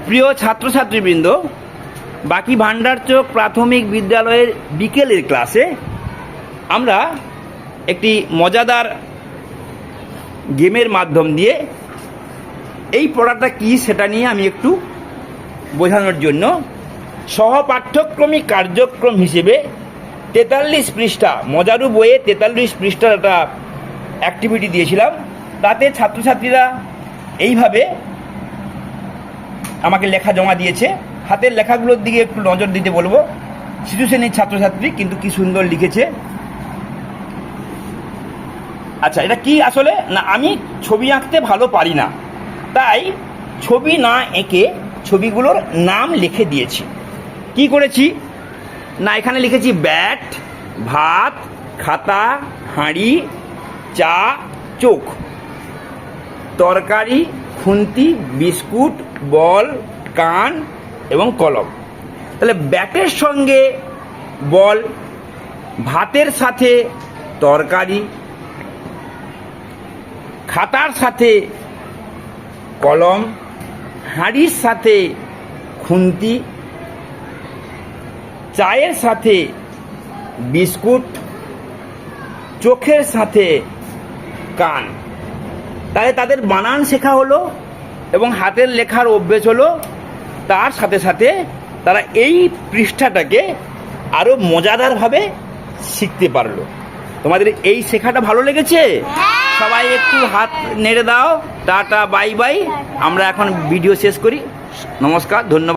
প্রিয় ছাত্রছাত্রীবৃন্দ, বাকি ভান্ডারচক প্রাথমিক বিদ্যালয়ের বিকেলের ক্লাসে আমরা একটি মজাদার গেমের মাধ্যম দিয়ে এই পড়াটা কী সেটা নিয়ে আমি একটু বোঝানোর জন্য সহপাঠ্যক্রমিক কার্যক্রম হিসেবে 43 পৃষ্ঠা মজারু বইয়ে 43 পৃষ্ঠার একটা অ্যাক্টিভিটি দিয়েছিলাম। তাতে ছাত্রছাত্রীরা এইভাবে আমাকে লেখা জমা দিয়েছে। হাতের লেখাগুলোর দিকে একটু নজর দিতে বলবো। শিশু শ্রেণীর ছাত্রছাত্রী, কিন্তু কি সুন্দর লিখেছে। আচ্ছা, এটা কি আসলে না, আমি ছবি আঁকতে ভালো পারি না, তাই ছবি না এঁকে ছবিগুলোর নাম লিখে দিয়েছি। কি করেছি না, এখানে লিখেছি ব্যাট, ভাত, খাতা, হাঁড়ি, চা, চোখ, তরকারি, খুন্তি, বিস্কুট, বল, কান এবং কলম। তাহলে ব্যাটের সঙ্গে বল, ভাতের সাথে তরকারি, খাতার সাথে কলম, হাঁড়ির সাথে খুন্তি, চায়ের সাথে বিস্কুট, চোখের সাথে কান। তাহলে তাদের বানান শেখা হলো এবং হাতের লেখার অভ্যেস হলো। তার সাথে সাথে তারা এই পৃষ্ঠাটাকে আরও মজাদারভাবে শিখতে পারলো। তোমাদের এই শেখাটা ভালো লেগেছে? সবাই একটু হাত নেড়ে দাও। Tata, bye bye. আমরা এখন ভিডিও শেষ করি। নমস্কার, ধন্যবাদ।